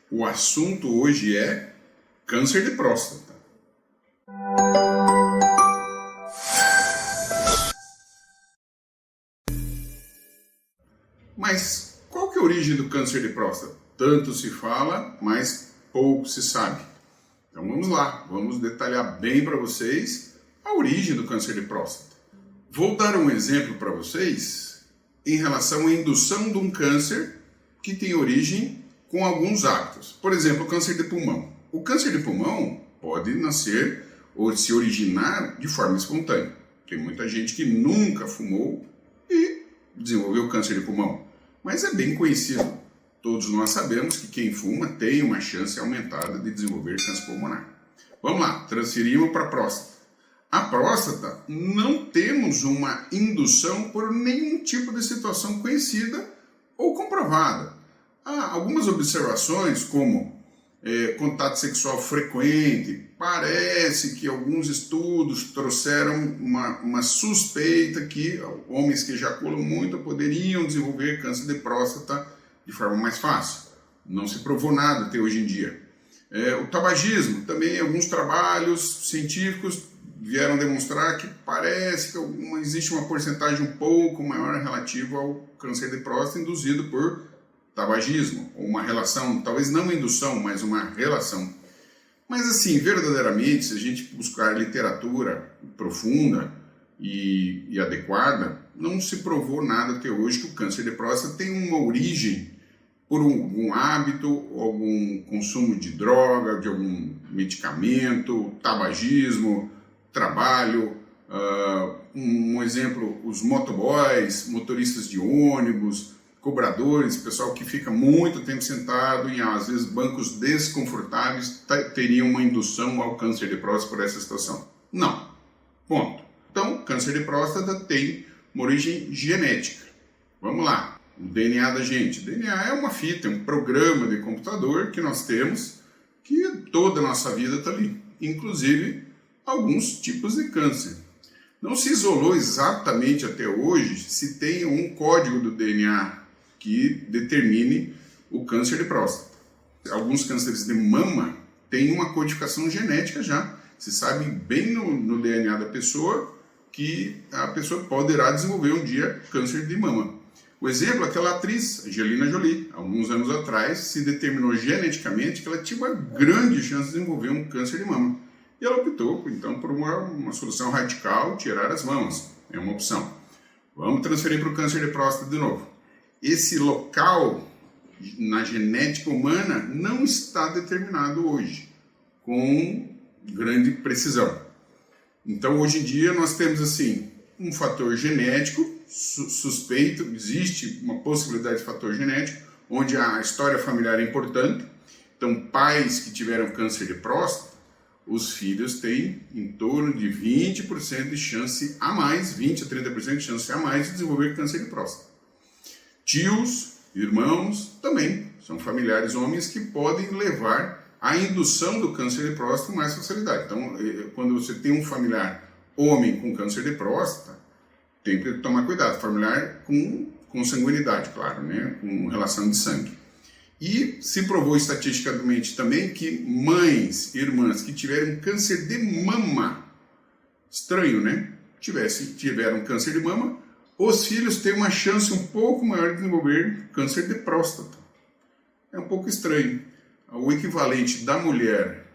O assunto hoje é câncer de próstata. Mas qual que é a origem do câncer de próstata? Tanto se fala, mas pouco se sabe. Então vamos lá, vamos detalhar bem para vocês a origem do câncer de próstata. Vou dar um exemplo para vocês em relação à indução de um câncer que tem origem com alguns hábitos. Por exemplo, o câncer de pulmão. O câncer de pulmão pode nascer ou se originar de forma espontânea. Tem muita gente que nunca fumou e desenvolveu câncer de pulmão. Mas é bem conhecido. Todos nós sabemos que quem fuma tem uma chance aumentada de desenvolver câncer pulmonar. Vamos lá, transferimos para a próstata. A próstata não temos uma indução por nenhum tipo de situação conhecida ou comprovada. Há algumas observações como contato sexual frequente. Parece que alguns estudos trouxeram uma suspeita que homens que ejaculam muito poderiam desenvolver câncer de próstata de forma mais fácil. Não se provou nada até hoje em dia. O tabagismo, também alguns trabalhos científicos vieram demonstrar que parece que existe uma porcentagem um pouco maior relativa ao câncer de próstata induzido por tabagismo, ou uma relação, talvez não indução, mas uma relação. Mas assim, verdadeiramente, se a gente buscar literatura profunda e adequada, não se provou nada até hoje que o câncer de próstata tem uma origem por algum hábito, algum consumo de droga, de algum medicamento, tabagismo, trabalho. Um exemplo, os motoboys, motoristas de ônibus, cobradores, pessoal que fica muito tempo sentado em, às vezes, bancos desconfortáveis, teriam uma indução ao câncer de próstata por essa situação. Não. Ponto. Então, câncer de próstata tem uma origem genética. Vamos lá. O DNA da gente. O DNA é uma fita, é um programa de computador que nós temos, que toda a nossa vida está ali. Inclusive, alguns tipos de câncer. Não se isolou exatamente até hoje se tem um código do DNA que determine o câncer de próstata. Alguns cânceres de mama têm uma codificação genética já. Se sabe bem no DNA da pessoa que a pessoa poderá desenvolver um dia câncer de mama. O exemplo, aquela atriz, Angelina Jolie, alguns anos atrás, se determinou geneticamente que ela tinha uma grande chance de desenvolver um câncer de mama. E ela optou, então, por uma solução radical, tirar as mamas. É uma opção. Vamos transferir para o câncer de próstata de novo. Esse local na genética humana não está determinado hoje, com grande precisão. Então, hoje em dia, nós temos, assim, um fator genético suspeito, existe uma possibilidade de fator genético, onde a história familiar é importante. Então, pais que tiveram câncer de próstata, os filhos têm em torno de 20% de chance a mais, 20 a 30% de chance a mais de desenvolver câncer de próstata. Tios, irmãos, também são familiares homens que podem levar à indução do câncer de próstata com mais facilidade. Então, quando você tem um familiar homem com câncer de próstata, tem que tomar cuidado, familiar com consanguinidade, claro, né? Com relação de sangue. E se provou estatisticamente também que mães, irmãs que tiveram câncer de mama, estranho, né? Tiveram câncer de mama, os filhos têm uma chance um pouco maior de desenvolver câncer de próstata. É um pouco estranho. O equivalente da mulher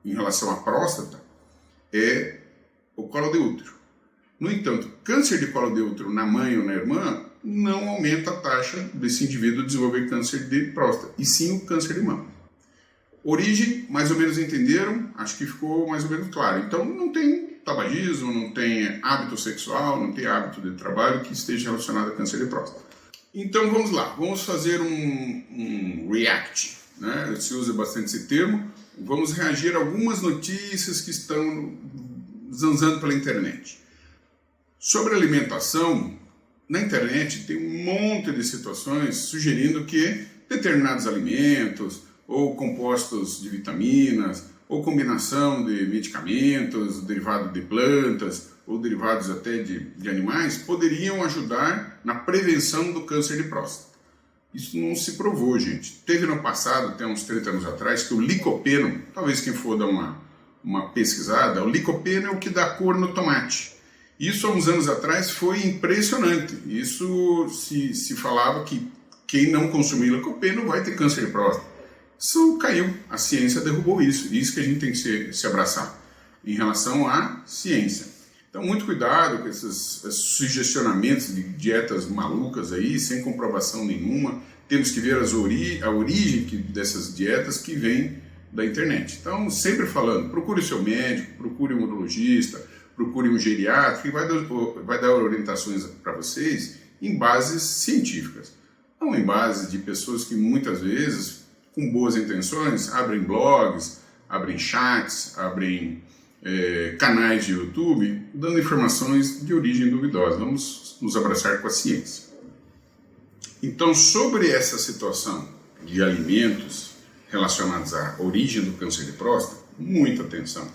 em relação à próstata é o colo de útero. No entanto, câncer de colo de útero na mãe ou na irmã não aumenta a taxa desse indivíduo desenvolver câncer de próstata, e sim o câncer de mama. Origem, mais ou menos entenderam? Acho que ficou mais ou menos claro. Então, não tem tabagismo, não tem hábito sexual, não tem hábito de trabalho que esteja relacionado a câncer de próstata. Então, vamos lá. Vamos fazer um react, né? Se usa bastante esse termo. Vamos reagir a algumas notícias que estão zanzando pela internet. Sobre alimentação, na internet tem um monte de situações sugerindo que determinados alimentos, ou compostos de vitaminas, ou combinação de medicamentos, derivados de plantas, ou derivados até de animais, poderiam ajudar na prevenção do câncer de próstata. Isso não se provou, gente. Teve no passado, até uns 30 anos atrás, que o licopeno, talvez quem for dar uma pesquisada, o licopeno é o que dá cor no tomate. Isso há uns anos atrás foi impressionante. Isso se falava que quem não consumir licopeno vai ter câncer de próstata. Isso caiu, a ciência derrubou isso. Isso que a gente tem que se abraçar em relação à ciência. Então, muito cuidado com esses sugestionamentos de dietas malucas aí, sem comprovação nenhuma. Temos que ver a origem dessas dietas que vêm da internet. Então, sempre falando, procure o seu médico, procure um urologista, procure um geriatra, que vai dar orientações para vocês em bases científicas. Não em base de pessoas que muitas vezes, com boas intenções, abrem blogs, abrem chats, abrem canais de YouTube, dando informações de origem duvidosa. Vamos nos abraçar com a ciência. Então, sobre essa situação de alimentos relacionados à origem do câncer de próstata, muita atenção.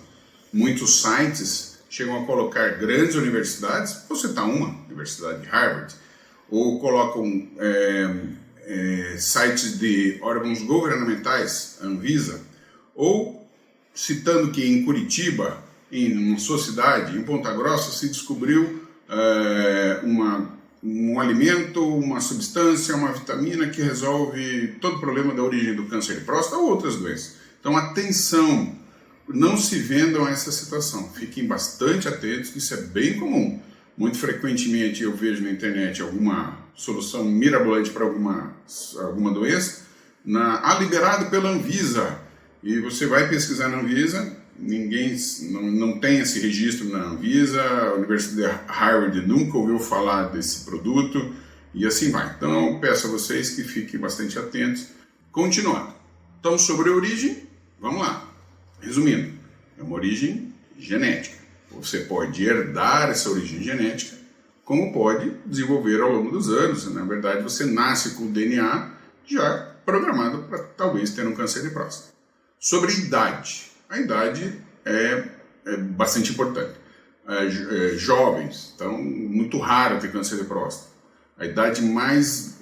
Muitos sites chegam a colocar grandes universidades, vou citar uma, Universidade de Harvard, ou colocam sites de órgãos governamentais, Anvisa, ou citando que em Curitiba, em sua cidade, em Ponta Grossa, se descobriu um alimento, uma substância, uma vitamina que resolve todo o problema da origem do câncer de próstata ou outras doenças. Então, atenção, não se vendam a essa situação. Fiquem bastante atentos, que isso é bem comum. Muito frequentemente eu vejo na internet alguma solução mirabolante para alguma doença, liberado pela Anvisa. E você vai pesquisar na Anvisa, não tem esse registro na Anvisa, a Universidade de Harvard nunca ouviu falar desse produto, e assim vai. Então, eu peço a vocês que fiquem bastante atentos. Continuando. Então, sobre a origem, vamos lá. Resumindo, é uma origem genética. Você pode herdar essa origem genética, como pode desenvolver ao longo dos anos. Na verdade, você nasce com o DNA já programado para talvez ter um câncer de próstata. Sobre idade. A idade é bastante importante. Jovens, então, muito raro ter câncer de próstata. A idade mais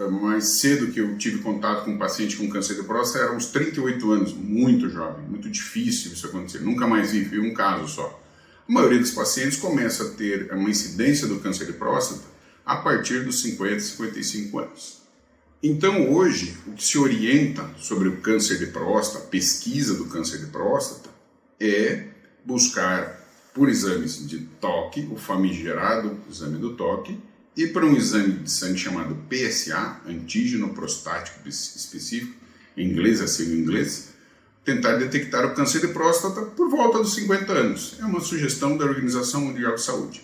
cedo que eu tive contato com um paciente com câncer de próstata era uns 38 anos, muito jovem, muito difícil isso acontecer. Nunca mais vi um caso só. A maioria dos pacientes começa a ter uma incidência do câncer de próstata a partir dos 50, 55 anos. Então, hoje, o que se orienta sobre o câncer de próstata, a pesquisa do câncer de próstata, é buscar por exames de toque, o famigerado exame do toque, e para um exame de sangue chamado PSA, antígeno prostático específico, em inglês, é sigla em inglês, tentar detectar o câncer de próstata por volta dos 50 anos. É uma sugestão da Organização Mundial de Saúde.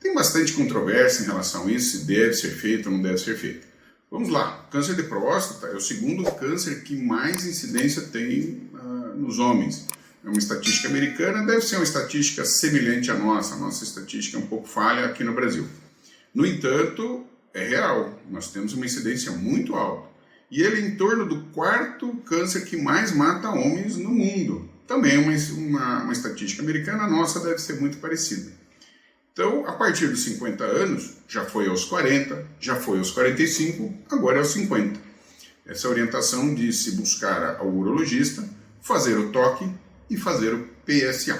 Tem bastante controvérsia em relação a isso, se deve ser feito ou não deve ser feito. Vamos lá, câncer de próstata é o segundo câncer que mais incidência tem nos homens. É uma estatística americana, deve ser uma estatística semelhante à nossa. A nossa estatística é um pouco falha aqui no Brasil. No entanto, é real, nós temos uma incidência muito alta. E ele é em torno do quarto câncer que mais mata homens no mundo. Também é uma estatística americana, a nossa deve ser muito parecida. Então, a partir dos 50 anos, já foi aos 40, já foi aos 45, agora é aos 50. Essa orientação de se buscar ao urologista, fazer o toque e fazer o PSA.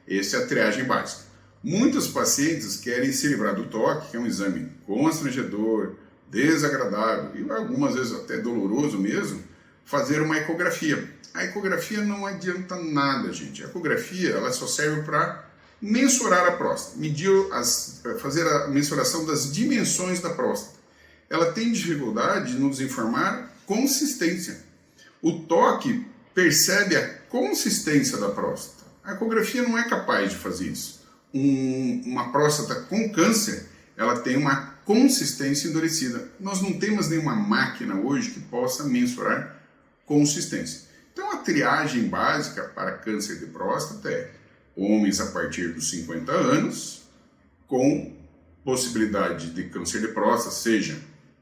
Essa é a triagem básica. Muitos pacientes querem se livrar do toque, que é um exame constrangedor, desagradável e algumas vezes até doloroso mesmo, fazer uma ecografia. A ecografia não adianta nada, gente. A ecografia ela só serve para mensurar a próstata, fazer a mensuração das dimensões da próstata. Ela tem dificuldade de nos informar consistência. O toque percebe a consistência da próstata. A ecografia não é capaz de fazer isso. Uma próstata com câncer, ela tem uma consistência endurecida. Nós não temos nenhuma máquina hoje que possa mensurar consistência. Então, a triagem básica para câncer de próstata é homens a partir dos 50 anos, com possibilidade de câncer de próstata, seja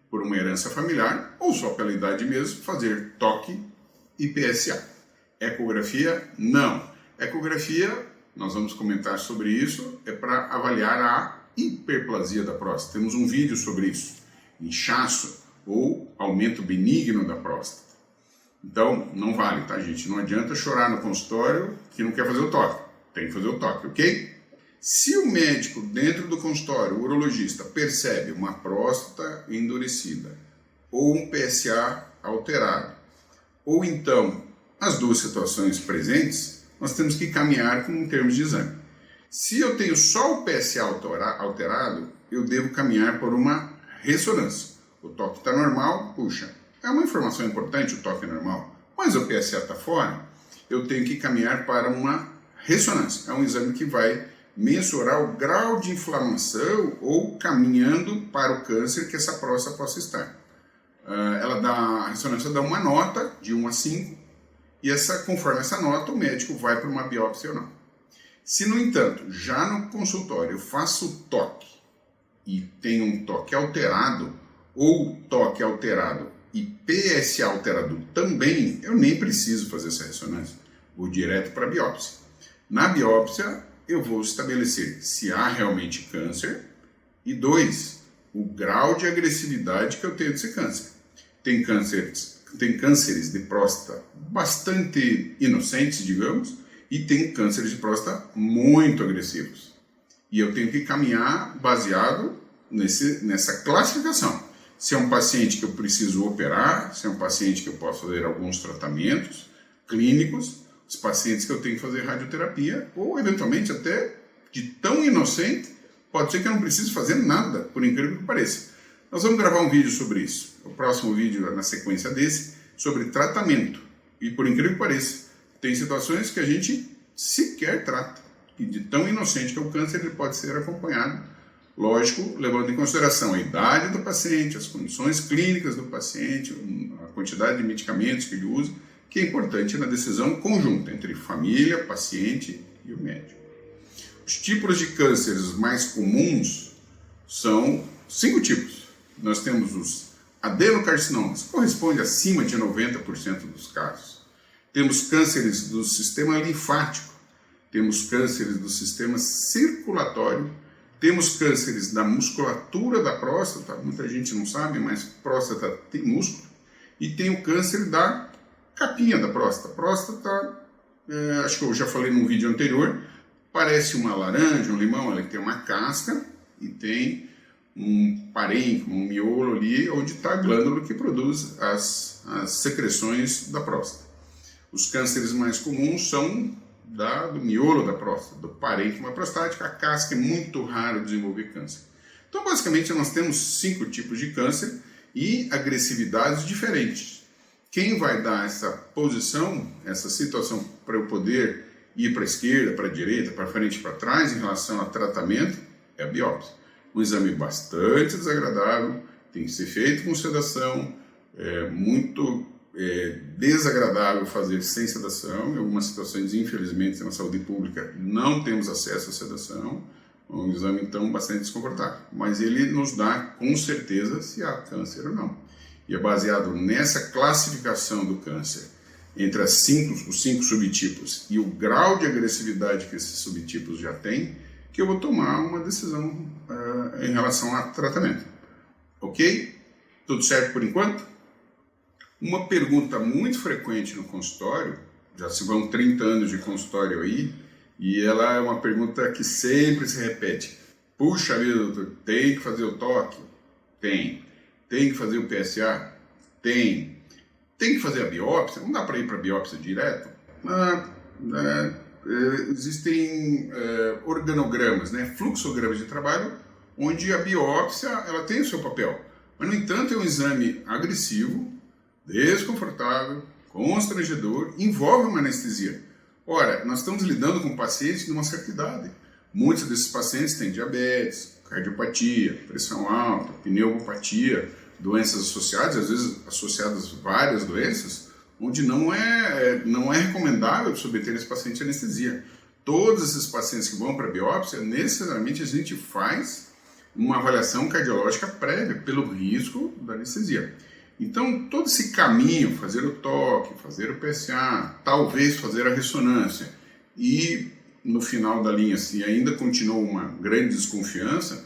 por uma herança familiar ou só pela idade mesmo, fazer toque e PSA. Ecografia, não. Ecografia, nós vamos comentar sobre isso, é para avaliar a hiperplasia da próstata. Temos um vídeo sobre isso, inchaço ou aumento benigno da próstata. Então, não vale, tá, gente? Não adianta chorar no consultório que não quer fazer o toque. Tem que fazer o toque, ok? Se o médico dentro do consultório, o urologista, percebe uma próstata endurecida ou um PSA alterado, ou então as duas situações presentes, nós temos que caminhar com termos de exame. Se eu tenho só o PSA alterado, eu devo caminhar por uma ressonância. O toque está normal, puxa, é uma informação importante, o toque é normal, mas o PSA está fora, eu tenho que caminhar para uma ressonância. É um exame que vai mensurar o grau de inflamação ou caminhando para o câncer que essa próstata possa estar. A ressonância dá uma nota de 1 a 5 e conforme essa nota o médico vai para uma biópsia ou não. Se, no entanto, já no consultório eu faço o toque e tenho um toque alterado ou toque alterado e PSA alterado também, eu nem preciso fazer essa ressonância, vou direto para a biópsia. Na biópsia eu vou estabelecer se há realmente câncer e 2, o grau de agressividade que eu tenho desse câncer. Tem cânceres de próstata bastante inocentes, digamos, e tem cânceres de próstata muito agressivos. E eu tenho que caminhar baseado nessa classificação. Se é um paciente que eu preciso operar, se é um paciente que eu posso fazer alguns tratamentos clínicos, os pacientes que eu tenho que fazer radioterapia, ou eventualmente até de tão inocente, pode ser que eu não precise fazer nada, por incrível que pareça. Nós vamos gravar um vídeo sobre isso. O próximo vídeo, na sequência desse, sobre tratamento. E por incrível que pareça, tem situações que a gente sequer trata. E de tão inocente que é o câncer, ele pode ser acompanhado, lógico, levando em consideração a idade do paciente, as condições clínicas do paciente, a quantidade de medicamentos que ele usa, que é importante na decisão conjunta entre família, paciente e o médico. Os tipos de cânceres mais comuns são 5 tipos. Nós temos os adenocarcinomas, corresponde a acima de 90% dos casos. Temos cânceres do sistema linfático, temos cânceres do sistema circulatório, temos cânceres da musculatura da próstata, muita gente não sabe, mas próstata tem músculo, e tem o câncer da capinha da próstata. Próstata, acho que eu já falei num vídeo anterior, parece uma laranja, um limão, ela tem uma casca e tem um parênquima, um miolo ali, onde está a glândula que produz as secreções da próstata. Os cânceres mais comuns são do miolo da próstata, do parênquima prostático. A casca é muito raro desenvolver câncer. Então, basicamente, nós temos 5 tipos de câncer e agressividades diferentes. Quem vai dar essa posição, essa situação para eu poder ir para a esquerda, para a direita, para frente e para trás em relação a tratamento é a biópsia. Um exame bastante desagradável, tem que ser feito com sedação, é muito desagradável fazer sem sedação. Em algumas situações, infelizmente, na saúde pública não temos acesso à sedação. É um exame, então, bastante desconfortável. Mas ele nos dá, com certeza, se há câncer ou não. E é baseado nessa classificação do câncer, entre os 5 subtipos e o grau de agressividade que esses subtipos já têm, que eu vou tomar uma decisão em relação a tratamento. Ok? Tudo certo por enquanto? Uma pergunta muito frequente no consultório, já se vão 30 anos de consultório aí, e ela é uma pergunta que sempre se repete. Puxa vida, doutor, tem que fazer o toque? Tem. Tem que fazer o PSA? Tem. Tem que fazer a biópsia? Não dá para ir para a biópsia direto? Existem organogramas, fluxogramas de trabalho, onde a biópsia ela tem o seu papel. Mas, no entanto, é um exame agressivo, desconfortável, constrangedor, envolve uma anestesia. Ora, nós estamos lidando com pacientes de uma certa idade. Muitos desses pacientes têm diabetes, cardiopatia, pressão alta, pneumopatia, doenças associadas, às vezes associadas a várias doenças, onde não é recomendável submeter esse paciente à anestesia. Todos esses pacientes que vão para a biópsia, necessariamente a gente faz uma avaliação cardiológica prévia pelo risco da anestesia. Então, todo esse caminho, fazer o toque, fazer o PSA, talvez fazer a ressonância, e no final da linha, se ainda continua uma grande desconfiança,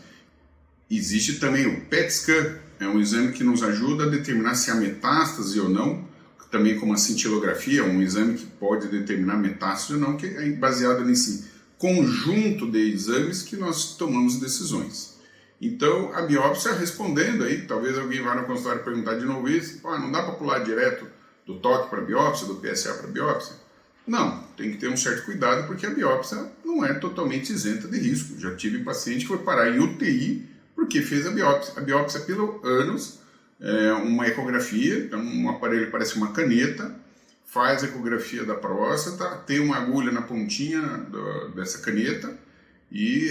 existe também o PET scan, é um exame que nos ajuda a determinar se há metástase ou não, também como a cintilografia, um exame que pode determinar metástase ou não, que é baseado nesse conjunto de exames que nós tomamos decisões. Então, a biópsia, respondendo aí, talvez alguém vá no consultório perguntar de novo isso, não dá para pular direto do toque para a biópsia, do PSA para a biópsia? Não, tem que ter um certo cuidado, porque a biópsia não é totalmente isenta de risco. Já tive paciente que foi parar em UTI porque fez a biópsia. A biópsia pelo ânus é uma ecografia, então um aparelho parece uma caneta, faz a ecografia da próstata, tem uma agulha na pontinha dessa caneta e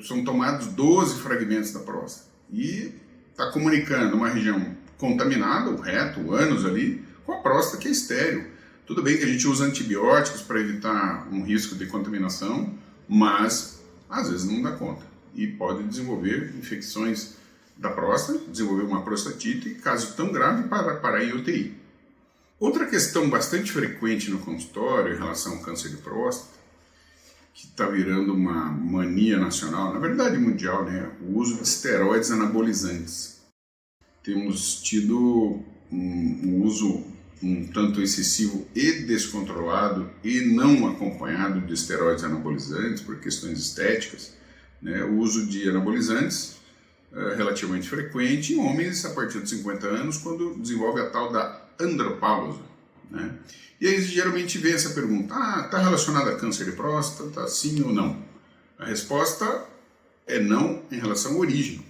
são tomados 12 fragmentos da próstata. E está comunicando uma região contaminada, o reto, o ânus ali, com a próstata que é estéril. Tudo bem que a gente usa antibióticos para evitar um risco de contaminação, mas às vezes não dá conta e pode desenvolver infecções da próstata, desenvolver uma prostatite, caso tão grave parar em UTI. Outra questão bastante frequente no consultório em relação ao câncer de próstata, que está virando uma mania nacional, na verdade mundial, né? O uso de esteroides anabolizantes. Temos tido um uso um tanto excessivo e descontrolado e não acompanhado de esteroides anabolizantes por questões estéticas, né? O uso de anabolizantes é relativamente frequente em homens a partir de 50 anos, quando desenvolve a tal da andropausa, né? E aí geralmente vem essa pergunta, está relacionado a câncer de próstata, sim ou não? A resposta é não em relação à origem.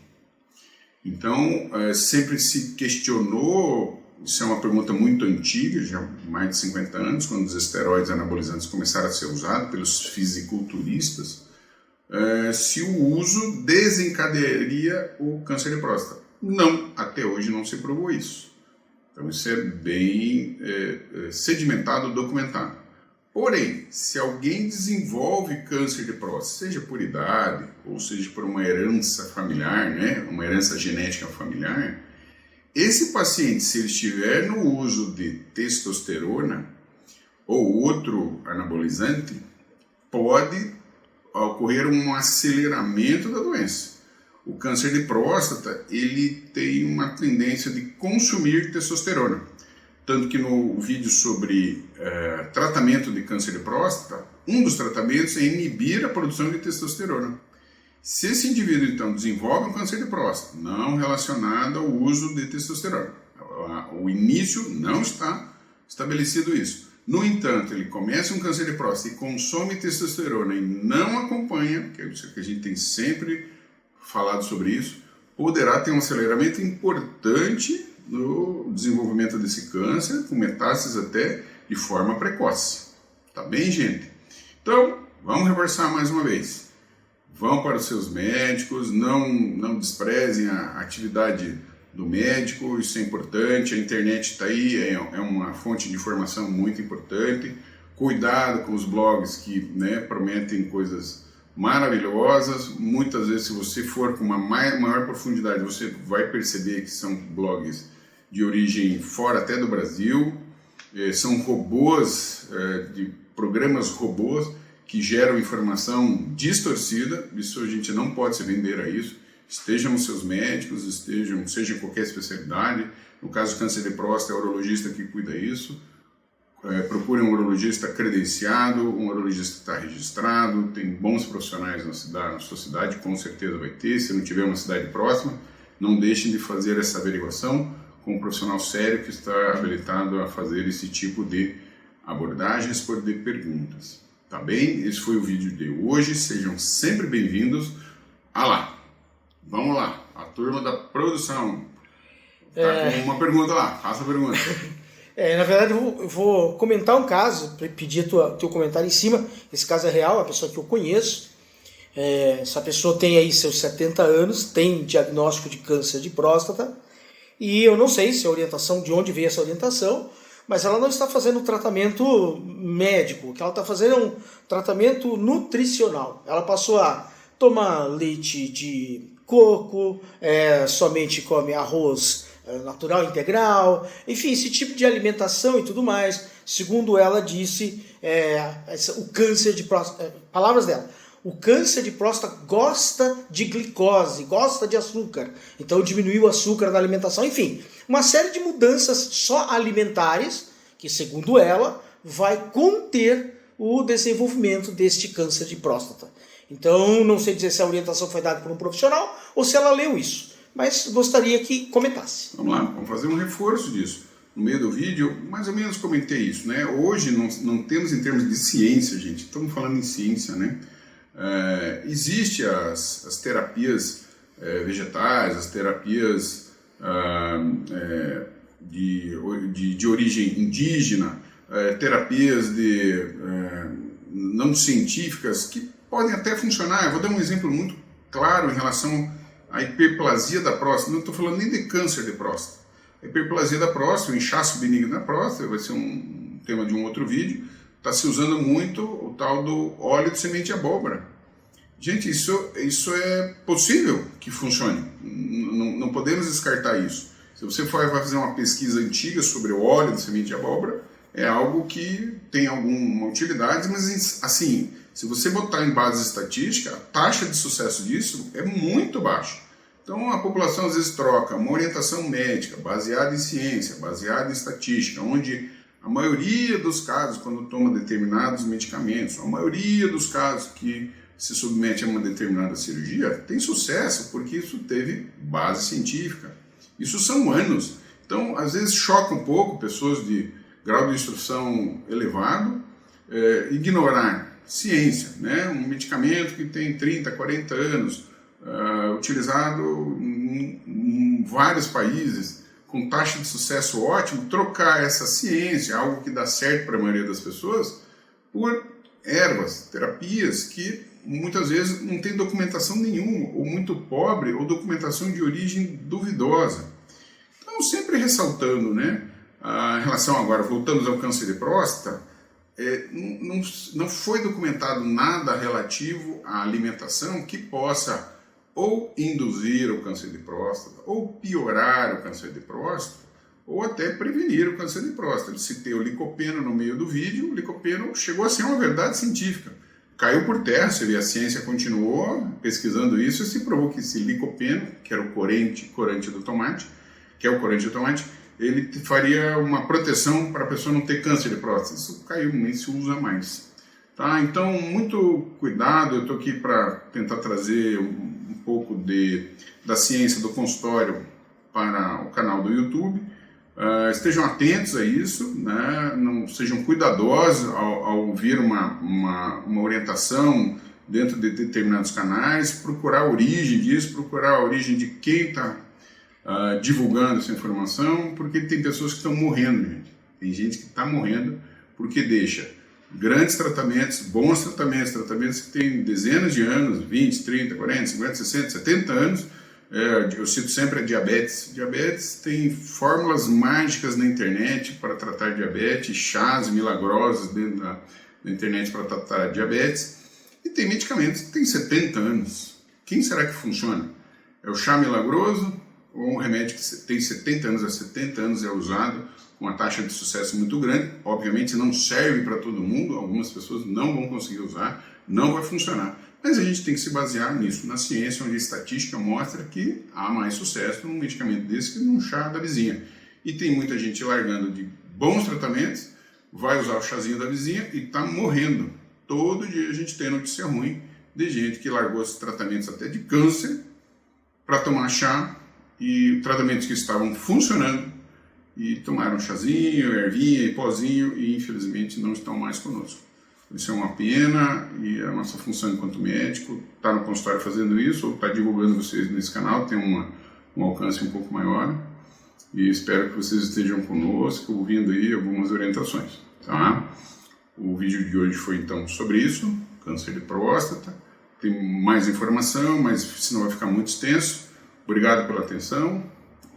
Então, sempre se questionou, isso é uma pergunta muito antiga, já há mais de 50 anos, quando os esteroides anabolizantes começaram a ser usados pelos fisiculturistas, se o uso desencadearia o câncer de próstata. Não, até hoje não se provou isso. Então isso é bem sedimentado, documentado. Porém, se alguém desenvolve câncer de próstata, seja por idade, ou seja por uma herança familiar, né, uma herança genética familiar, esse paciente, se ele estiver no uso de testosterona ou outro anabolizante, pode ocorrer um aceleramento da doença. O câncer de próstata, ele tem uma tendência de consumir testosterona. Tanto que no vídeo sobre tratamento de câncer de próstata, um dos tratamentos é inibir a produção de testosterona. Se esse indivíduo, então, desenvolve um câncer de próstata não relacionado ao uso de testosterona, o início não está estabelecido isso. No entanto, ele começa um câncer de próstata e consome testosterona e não acompanha, que é isso que a gente tem sempre falado sobre isso, poderá ter um aceleramento importante no desenvolvimento desse câncer, com metástases até de forma precoce. Tá bem, gente? Então, vamos reforçar mais uma vez. Vão para os seus médicos, não desprezem a atividade do médico, isso é importante, a internet está aí, é uma fonte de informação muito importante. Cuidado com os blogs que, né, prometem coisas maravilhosas. Muitas vezes, se você for com uma maior profundidade, você vai perceber que são blogs de origem fora até do Brasil, são robôs, de programas robôs que geram informação distorcida. Isso a gente não pode se vender a isso. Estejam os seus médicos, seja em qualquer especialidade. No caso do câncer de próstata, é o urologista que cuida isso. Procure um urologista credenciado, um urologista que está registrado, tem bons profissionais na sua cidade, com certeza vai ter. Se não tiver uma cidade próxima, não deixem de fazer essa averiguação com um profissional sério que está habilitado a fazer esse tipo de abordagem, responder perguntas. Tá bem? Esse foi o vídeo de hoje, sejam sempre bem-vindos. Lá, vamos lá, a turma da produção tá com uma pergunta lá, faça a pergunta. Na verdade eu vou comentar um caso, pedir teu comentário em cima. Esse caso é real, é uma pessoa que eu conheço. Essa pessoa tem aí seus 70 anos, tem diagnóstico de câncer de próstata, e eu não sei se a orientação, de onde veio essa orientação, mas ela não está fazendo tratamento médico, o que ela está fazendo é um tratamento nutricional. Ela passou a tomar leite de coco, somente come arroz natural integral, enfim, esse tipo de alimentação e tudo mais. Segundo ela disse, o câncer de próstata, palavras dela, O câncer de próstata gosta de glicose, gosta de açúcar. Então diminuiu o açúcar na alimentação. Enfim, uma série de mudanças só alimentares que, segundo ela, vai conter o desenvolvimento deste câncer de próstata. Então, não sei dizer se a orientação foi dada por um profissional ou se ela leu isso, mas gostaria que comentasse. Vamos lá, vamos fazer um reforço disso. No meio do vídeo, eu mais ou menos comentei isso, né? Hoje não temos em termos de ciência, gente, estamos falando em ciência, né? Existe as terapias vegetais, as terapias de origem indígena, terapias não científicas que podem até funcionar. Eu vou dar um exemplo muito claro em relação à hiperplasia da próstata. Não estou falando nem de câncer de próstata. A hiperplasia da próstata, o inchaço benigno da próstata, vai ser um tema de um outro vídeo. Está se usando muito o tal do óleo de semente de abóbora. Gente, isso é possível que funcione. Não podemos descartar isso. Se você vai fazer uma pesquisa antiga sobre o óleo de semente de abóbora, é algo que tem alguma utilidade, mas assim, se você botar em base estatística, a taxa de sucesso disso é muito baixa. Então a população às vezes troca uma orientação médica baseada em ciência, baseada em estatística, onde a maioria dos casos, quando toma determinados medicamentos, a maioria dos casos que se submete a uma determinada cirurgia, tem sucesso, porque isso teve base científica. Isso são anos. Então, às vezes choca um pouco pessoas de grau de instrução elevado ignorar ciência, né? Um medicamento que tem 30, 40 anos, utilizado em vários países, com taxa de sucesso ótimo, trocar essa ciência, algo que dá certo para a maioria das pessoas, por ervas, terapias que muitas vezes não tem documentação nenhuma, ou muito pobre, ou documentação de origem duvidosa. Então, sempre ressaltando, né, a relação agora, voltamos ao câncer de próstata, não foi documentado nada relativo à alimentação que possa ou induzir o câncer de próstata, ou piorar o câncer de próstata, ou até prevenir o câncer de próstata. Eu citei o licopeno no meio do vídeo, o licopeno chegou a ser uma verdade científica. Caiu por terra, você vê, a ciência continuou pesquisando isso e se provou que esse licopeno, que era o corante do tomate, ele faria uma proteção para a pessoa não ter câncer de próstata. Isso caiu, nem se usa mais. Tá? Então, muito cuidado, eu estou aqui para tentar trazer um pouco da ciência do consultório para o canal do YouTube. Estejam atentos a isso, né? Não sejam cuidadosos ao ouvir uma orientação dentro de determinados canais, procurar a origem disso, procurar a origem de quem está divulgando essa informação, porque tem pessoas que estão morrendo, gente. Tem gente que está morrendo porque deixa grandes tratamentos, bons tratamentos que têm dezenas de anos, 20, 30, 40, 50, 60, 70 anos. Eu cito sempre a diabetes. Diabetes tem fórmulas mágicas na internet para tratar diabetes, chás milagrosos dentro da internet para tratar diabetes, e tem medicamentos que têm 70 anos. Quem será que funciona? É o chá milagroso ou um remédio que tem 70 anos, há 70 anos é usado com uma taxa de sucesso muito grande? Obviamente não serve para todo mundo, algumas pessoas não vão conseguir usar, não vai funcionar. Mas a gente tem que se basear nisso, na ciência, onde a estatística mostra que há mais sucesso num medicamento desse que num chá da vizinha. E tem muita gente largando de bons tratamentos, vai usar o chazinho da vizinha e está morrendo. Todo dia a gente tem notícia ruim de gente que largou esses tratamentos até de câncer para tomar chá, e tratamentos que estavam funcionando e tomaram chazinho, ervinha e pozinho e infelizmente não estão mais conosco. Isso é uma pena, e a nossa função enquanto médico está no consultório fazendo isso, ou está divulgando vocês nesse canal, tem um alcance um pouco maior, e espero que vocês estejam conosco, ouvindo aí algumas orientações. Tá? O vídeo de hoje foi então sobre isso, câncer de próstata. Tem mais informação, mas senão vai ficar muito extenso. Obrigado pela atenção.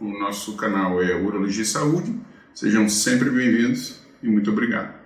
O nosso canal é Urologia e Saúde. Sejam sempre bem-vindos e muito obrigado.